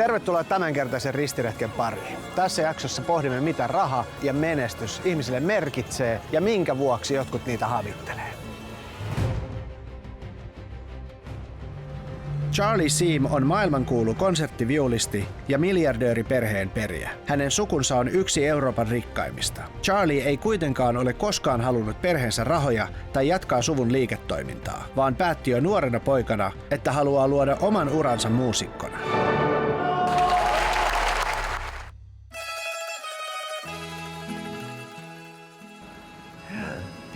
Tervetuloa tämänkertaisen ristiretken pariin. Tässä jaksossa pohdimme, mitä raha ja menestys ihmisille merkitsee ja minkä vuoksi jotkut niitä havittelee. Charlie Siem on maailmankuulu konserttiviulisti ja miljardööriperheen periä. Hänen sukunsa on yksi Euroopan rikkaimmista. Charlie ei kuitenkaan ole koskaan halunnut perheensä rahoja tai jatkaa suvun liiketoimintaa, vaan päätti jo nuorena poikana, että haluaa luoda oman uransa muusikkona.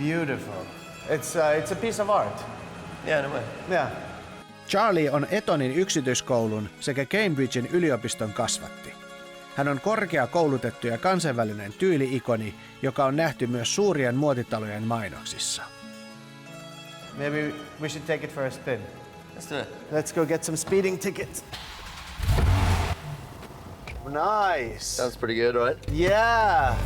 Beautiful. It's a piece of art. Yeah, in a way. Yeah. Charlie on Etonin yksityiskoulun sekä Cambridgen yliopiston kasvatti. Hän on korkeakoulutettu ja kansainvälinen tyyli-ikoni, joka on nähty myös suurien muotitalojen mainoksissa. Maybe we should take it for a spin. Let's do it. Let's go get some speeding tickets. Nice. Sounds pretty good, right? Yeah.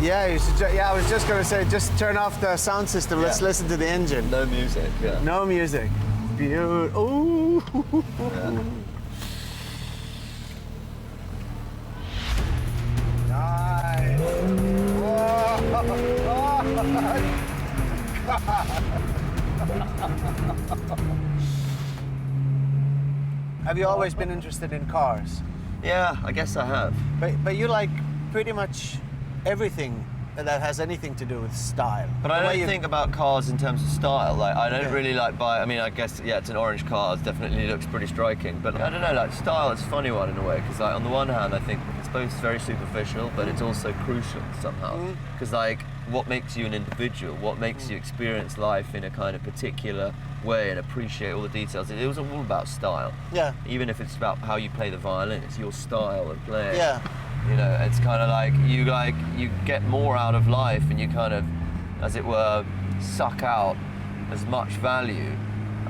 Yeah, you should I was just going to say, just turn off the sound system. Let's listen to the engine. No music, yeah. No music. Ooh. Yeah. Nice. Have you always been interested in cars? Yeah, I guess I have. But you like pretty much everything that has anything to do with style. But I don't think about cars in terms of style. Like, I don't really like buy. I mean, I guess it's an orange car. It definitely looks pretty striking. But I don't know, like style is a funny one in a way because, like, on the one hand, I think it's both very superficial, but it's also crucial somehow. Because like, what makes you an individual? What makes you experience life in a kind of particular way and appreciate all the details? It was all about style. Yeah. Even if it's about how you play the violin, it's your style of playing. Yeah. You know, it's kind of like you get more out of life and you kind of, as it were, suck out as much value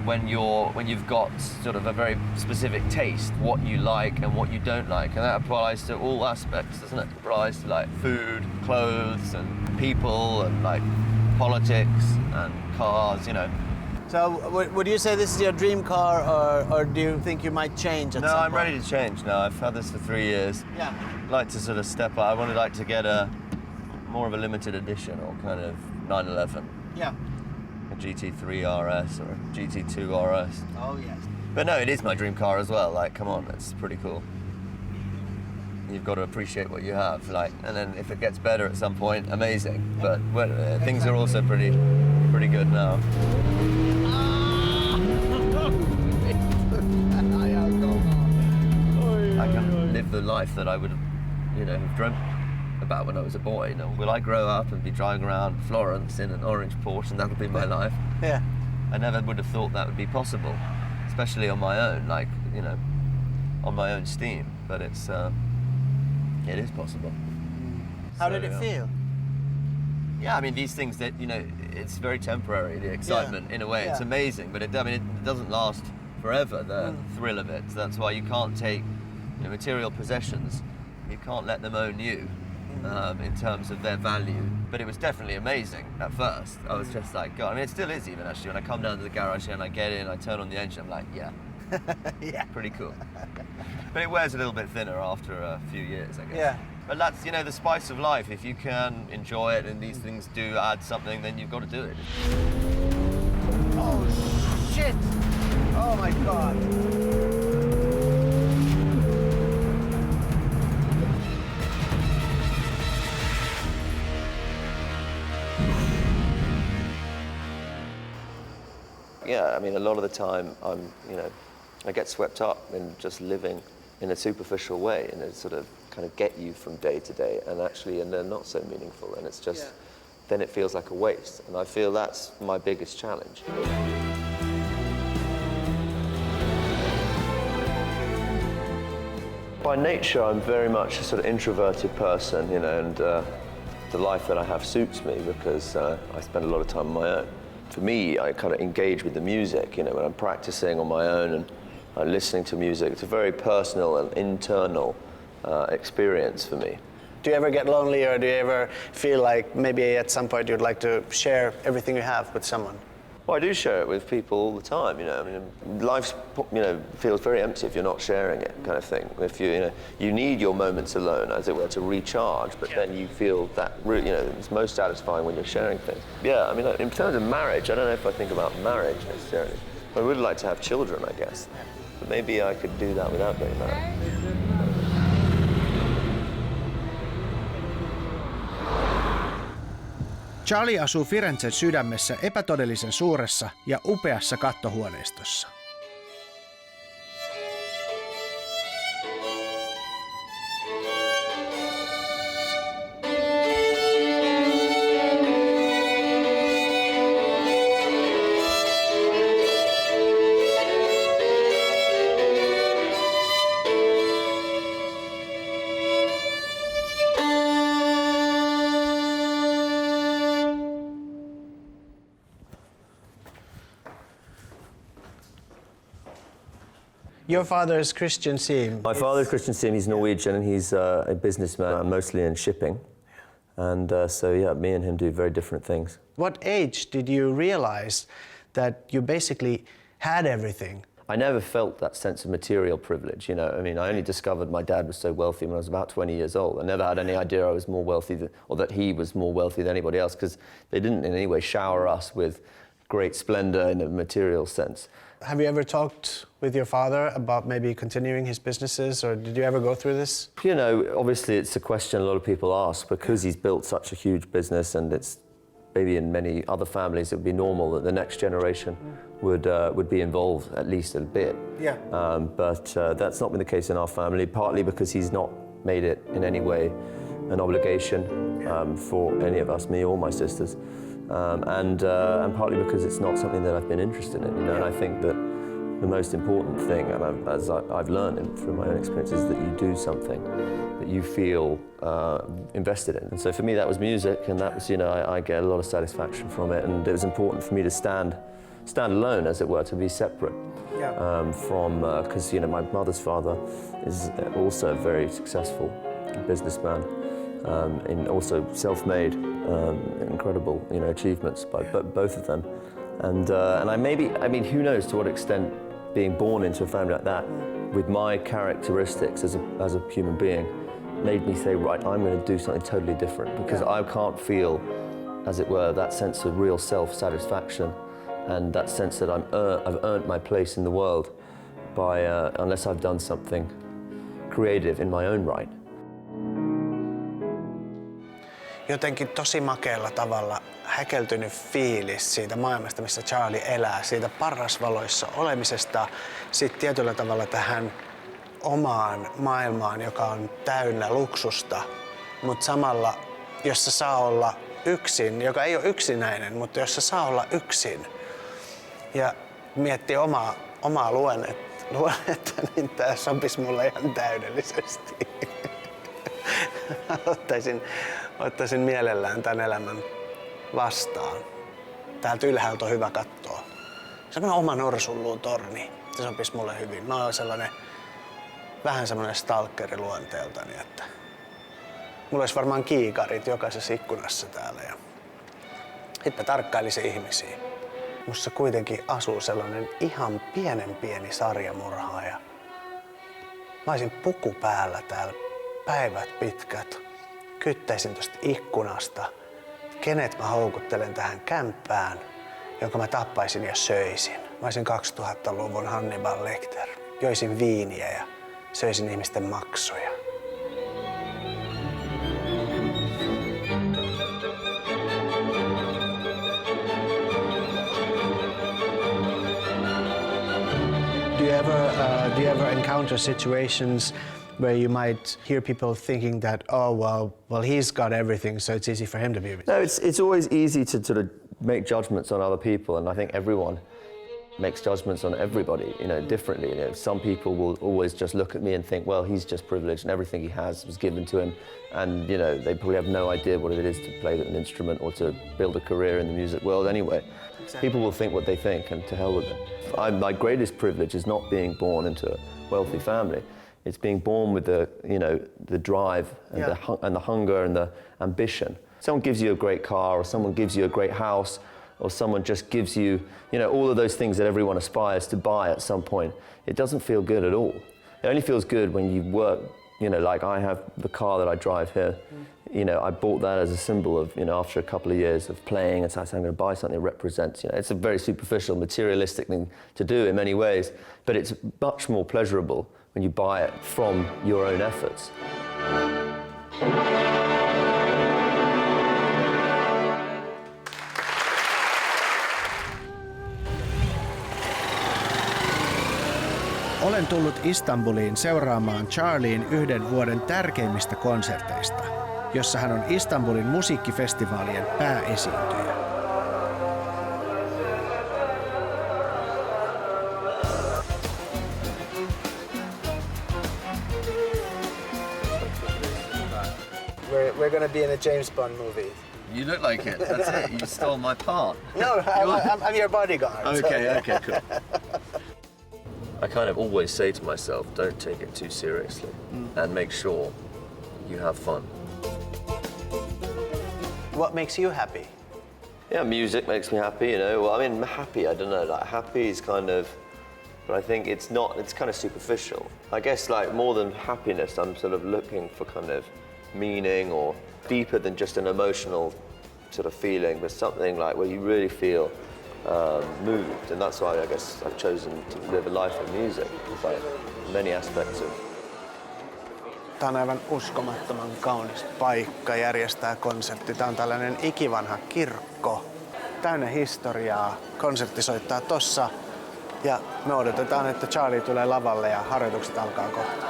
when you've got sort of a very specific taste, what you like and what you don't like, and that applies to all aspects, doesn't it? It applies to like food, clothes, and people, and like politics and cars, you know. So would you say this is your dream car, or do you think you might change at some No, I'm point? ready to change now. I've had this for 3 years. Yeah. I'd like to sort of step up. I would like to get more of a limited edition or kind of 911. Yeah. A GT3 RS or a GT2 RS. Oh yes. But no, it is my dream car as well. Like, come on, it's pretty cool. You've got to appreciate what you have, like, and then if it gets better at some point, amazing. But things are also pretty good now. I can live the life that I would, have dreamt about when I was a boy. Will I grow up and be driving around Florence in an orange Porsche and that'll be my life? Yeah. I never would have thought that would be possible, especially on my own, like, on my own steam. But it is possible. How did it feel? Yeah, I mean, these things that, it's very temporary, the excitement, in a way. It's amazing, but it doesn't last forever, the thrill of it. So that's why you can't take material possessions, you can't let them own you in terms of their value. But it was definitely amazing at first. I was just like, God, I mean, it still is even actually. When I come down to the garage and I get in, I turn on the engine, I'm like, yeah, pretty cool. But it wears a little bit thinner after a few years, I guess. Yeah. But that's, the spice of life. If you can enjoy it and these things do add something, then you've got to do it. Oh, shit! Oh, my God. Yeah, I mean, a lot of the time I get swept up in just living in a superficial way, and it sort of kind of get you from day to day, and they're not so meaningful, and it's just, then it feels like a waste, and I feel that's my biggest challenge. By nature, I'm very much a sort of introverted person, and the life that I have suits me because I spend a lot of time on my own. For me, I kind of engage with the music, when I'm practicing on my own and listening to music. It's a very personal and internal experience for me. Do you ever get lonely, or do you ever feel like maybe at some point you'd like to share everything you have with someone? Well, I do share it with people all the time. I mean, life, feels very empty if you're not sharing it, kind of thing. If you need your moments alone, as it were, to recharge. But then you feel that, it's most satisfying when you're sharing things. Yeah, I mean, in terms of marriage, I don't know if I think about marriage necessarily. I would like to have children, I guess. But maybe I could do that without getting married. Charlie asuu Firenzen sydämessä epätodellisen suuressa ja upeassa kattohuoneistossa. Your father is Christian Siem. My father is Christian Siem. He's Norwegian and he's a businessman, mostly in shipping. And me and him do very different things. What age did you realize that you basically had everything? I never felt that sense of material privilege, I only discovered my dad was so wealthy when I was about 20 years old. I never had any idea I was more wealthy or that he was more wealthy than anybody else, because they didn't in any way shower us with great splendor in a material sense. Have you ever talked with your father about maybe continuing his businesses, or did you ever go through this? Obviously it's a question a lot of people ask, because he's built such a huge business, and it's maybe in many other families it would be normal that the next generation would be involved at least a bit. Yeah. But that's not been the case in our family, partly because he's not made it in any way an obligation for any of us, me or my sisters. And partly because it's not something that I've been interested in, and I think that the most important thing, and as I've learned through my own experience, is that you do something that you feel invested in. And so for me that was music, and that was, I get a lot of satisfaction from it, and it was important for me to stand alone, as it were, to be separate because my mother's father is also a very successsul businessman. Also self-made, incredible, achievements by both of them, and who knows to what extent being born into a family like that, with my characteristics as a human being, made me say, right, I'm going to do something totally different, because I can't feel, as it were, that sense of real self-satisfaction, and that sense that I've earned my place in the world by unless I've done something creative in my own right. Jotenkin tosi makealla tavalla häkeltynyt fiilis siitä maailmasta, missä Charlie elää, siitä parrasvaloissa olemisesta, sitten tietyllä tavalla tähän omaan maailmaan, joka on täynnä luksusta, mutta samalla, jossa saa olla yksin, joka ei ole yksinäinen, mutta jossa saa olla yksin. Ja miettii omaa luonnetta, niin tää sopisi mulle ihan täydellisesti. Ottaisin mielellään tämän elämän vastaan. Täältä ylhäältä on hyvä katsoa. Semmoinen oma norsunluun torni. Se sopisi mulle hyvin. Mä oon vähän semmoinen stalkeri luonteeltani, että mulla olisi varmaan kiikarit jokaisessa ikkunassa täällä. Ja sit mä tarkkailisin ihmisiä. Musta kuitenkin asuu sellainen ihan pieni sarjamurhaaja. Mä olisin puku päällä täällä päivät pitkät. Kyttäisin tosta ikkunasta, kenet mä houkuttelen tähän kämppään, jonka mä tappaisin ja söisin. Mä olisin 2000-luvun Hannibal Lecter. Joisin viiniä ja söisin ihmisten maksuja. Do you ever encounter situations where you might hear people thinking that, oh, well, he's got everything, so it's easy for him to be? No, it's always easy to sort of make judgments on other people, and I think everyone makes judgments on everybody, differently. Some people will always just look at me and think, well, he's just privileged and everything he has was given to him, and they probably have no idea what it is to play an instrument or to build a career in the music world anyway. Exactly. People will think what they think, and to hell with them. My greatest privilege is not being born into a wealthy family. It's being born with the drive and the hunger and the ambition. Someone gives you a great car, or someone gives you a great house, or someone just gives you, all of those things that everyone aspires to buy at some point, it doesn't feel good at all. It only feels good when you work, like I have the car that I drive here. I bought that as a symbol of, after a couple of years of playing, and so I said, I'm going to buy something that represents, it's a very superficial, materialistic thing to do in many ways, but it's much more pleasurable when you buy it from your own efforts. Olen tullut Istanbuliin seuraamaan Charlien yhden vuoden tärkeimmistä konserteista, jossa hän on Istanbulin musiikkifestivaalien pääesiintyjä. We're gonna be in a James Bond movie. You look like it. That's it. You stole my part. No, I'm your bodyguard. Okay, cool. I kind of always say to myself, don't take it too seriously and make sure you have fun. What makes you happy? Yeah, music makes me happy, Well, I mean, happy, I don't know, like happy is kind of, but I think it's kind of superficial. I guess like more than happiness, I'm sort of looking for kind of meaning or deeper than just an emotional sort of feeling, but something like where you really feel moved, and that's why I guess I've chosen to live a life of music. It's like many aspects of. Tämä on aivan uskomattoman kaunis paikka järjestää konsertti. Tämä on tällainen ikivanha kirkko, täynnä historiaa. Konsertti soittaa tossa ja me odotetaan, että Charlie tulee lavalle ja harjoitukset alkaa kohta.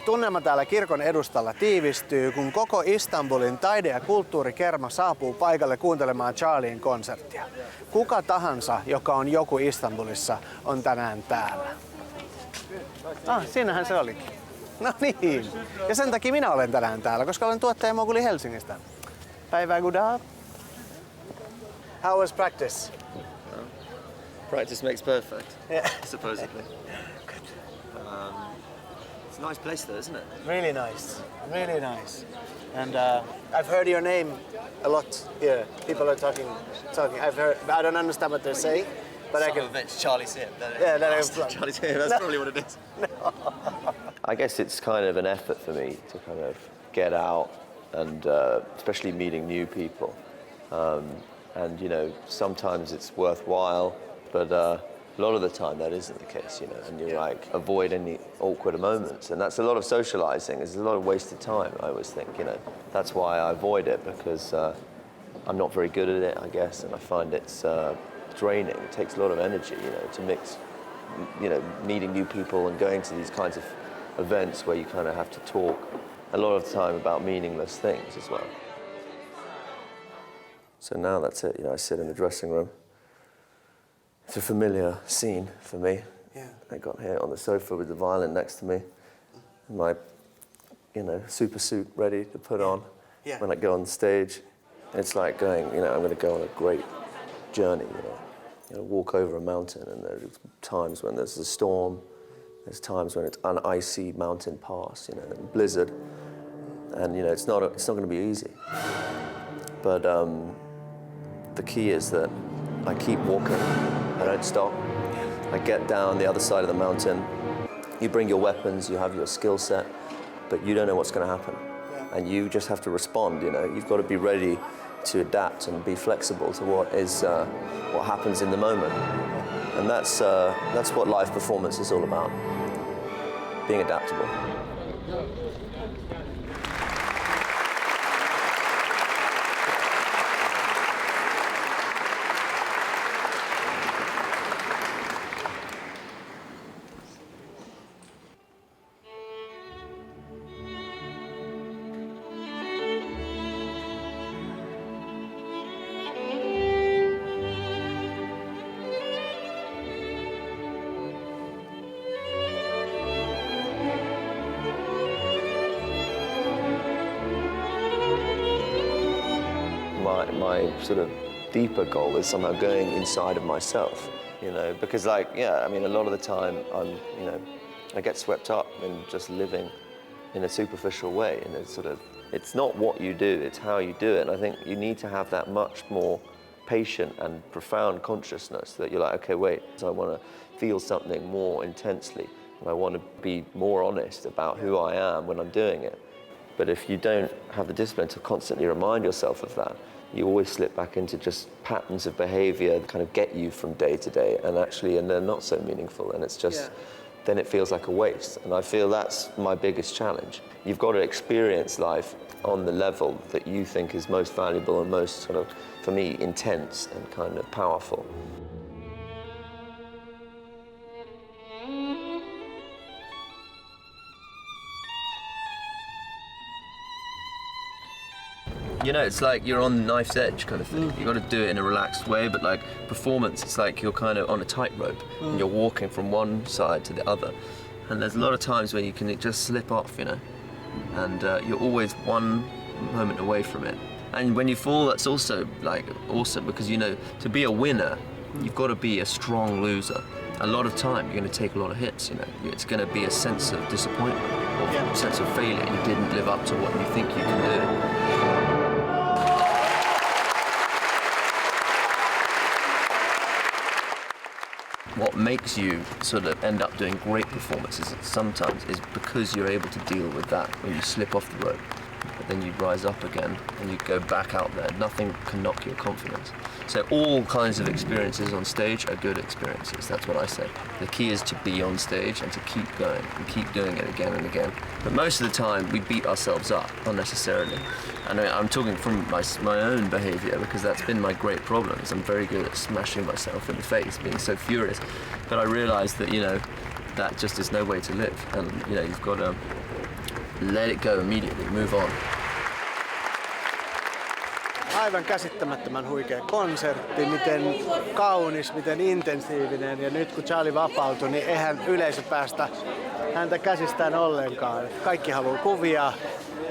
Tunnelma täällä kirkon edustalla tiivistyy, kun koko Istanbulin taide- ja kulttuurikerma saapuu paikalle kuuntelemaan Charlien konserttia. Kuka tahansa, joka on joku Istanbulissa, on tänään täällä. Siinähän se olikin. No niin. Ja sen takia minä olen tänään täällä, koska olen tuottajamoguli Helsingistä. Päivää gudaa. How was practice? Practice makes perfect. Yeah. Supposedly. It's a nice place though, isn't it? Really nice, really nice. And I've heard your name a lot here. People are talking. I've heard. I don't understand what they're saying, but Some I can. of it's Charlie Siem. Yeah, Charlie Siem. That's probably what it is. No. I guess it's kind of an effort for me to kind of get out and especially meeting new people. And sometimes it's worthwhile, but a lot of the time that isn't the case, and you like avoid any awkward moments, and that's a lot of socializing. It's a lot of wasted time, I always think, That's why I avoid it, because I'm not very good at it, I guess, and I find it's draining. It takes a lot of energy, to mix, meeting new people and going to these kinds of events where you kind of have to talk a lot of the time about meaningless things as well. So now that's it, I sit in the dressing room. It's a familiar scene for me. Yeah. I got here on the sofa with the violin next to me, my, super suit ready to put on when I go on stage. It's like going, I'm going to go on a great journey, walk over a mountain, and there's times when there's a storm, there's times when it's an icy mountain pass, and blizzard, and it's not going to be easy. But the key is that I keep walking. I don't stop. I get down the other side of the mountain. You bring your weapons, you have your skill set, but you don't know what's going to happen. Yeah. And you just have to respond, You've got to be ready to adapt and be flexible to what happens in the moment. And that's what live performance is all about. Being adaptable. my sort of deeper goal is somehow going inside of myself, you know, because like, yeah, I mean, a lot of the time I get swept up in just living in a superficial way, and it's not what you do, it's how you do it. And I think you need to have that much more patient and profound consciousness that you're like, okay, wait, so I want to feel something more intensely, and I want to be more honest about who I am when I'm doing it. But if you don't have the discipline to constantly remind yourself of that, you always slip back into just patterns of behavior that kind of get you from day to day, and they're not so meaningful, and it's just, then it feels like a waste. And I feel that's my biggest challenge. You've got to experience life on the level that you think is most valuable and most sort of, for me, intense and kind of powerful. You know, it's like you're on the knife's edge kind of thing. You got to do it in a relaxed way, but like performance, it's like you're kind of on a tightrope and you're walking from one side to the other. And there's a lot of times where you can just slip off, you know, and you're always one moment away from it. And when you fall, that's also like awesome, because, you know, to be a winner, you've got to be a strong loser. A lot of time, you're going to take a lot of hits, you know. It's going to be a sense of disappointment or a sense of failure. You didn't live up to what you think you can do. What makes you sort of end up doing great performances sometimes is because you're able to deal with that when you slip off the rope. But then you rise up again and you go back out there. Nothing can knock your confidence. So all kinds of experiences on stage are good experiences. That's what I say. The key is to be on stage and to keep going and keep doing it again and again. But most of the time we beat ourselves up unnecessarily. And I'm talking from my own behavior, because that's been my great problem. Is I'm very good at smashing myself in the face, being so furious. But I realized that, you know, that just is no way to live. And, you know, you've got to let it go immediately, move on. Aivan käsittämättömän huikea konsertti, miten kaunis, miten intensiivinen, ja nyt kun Charlie vapautui, niin eihän yleisö päästä häntä käsistään ollenkaan. Kaikki haluaa kuvia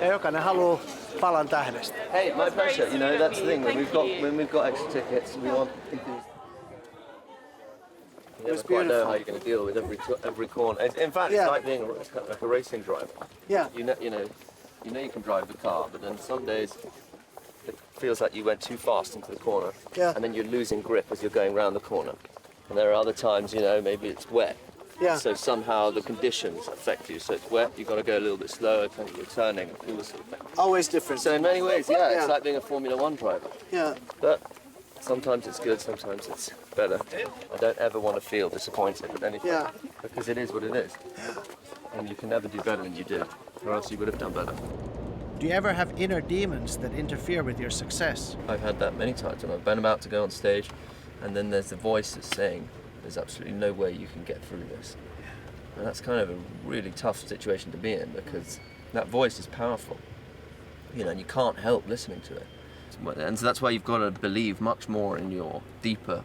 ja jokainen haluaa palan tähdestä. Hey, my pleasure. You know, that's the thing. When we've got extra tickets, we want. You never quite know how you're going to deal with every corner. In fact, it's like being like a racing driver. Yeah. You know you can drive the car, but then some days it feels like you went too fast into the corner, and then you're losing grip as you're going around the corner. And there are other times, you know, maybe it's wet. Yeah. So somehow the conditions affect you. So it's wet, you've got to go a little bit slower, kind of you're turning, all this sort of thing. Always different. So in many ways, it's like being a Formula One driver. Yeah. But sometimes it's good, sometimes it's better. I don't ever want to feel disappointed with anything, because it is what it is. And you can never do better than you did, or else you would have done better. Do you ever have inner demons that interfere with your success? I've had that many times, and I've been about to go on stage, and then there's the voice that's saying, there's absolutely no way you can get through this. And that's kind of a really tough situation to be in, because that voice is powerful, you know, and you can't help listening to it. And so that's why you've got to believe much more in your deeper,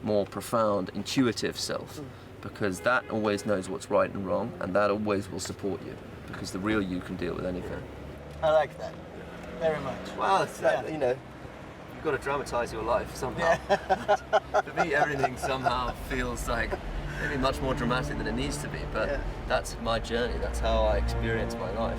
more profound, intuitive self, because that always knows what's right and wrong, and that always will support you, because the real you can deal with anything. I like that very much. Well, it's that, you know, you've got to dramatise your life somehow. For me, everything somehow feels like maybe much more dramatic than it needs to be, but that's my journey, that's how I experience my life.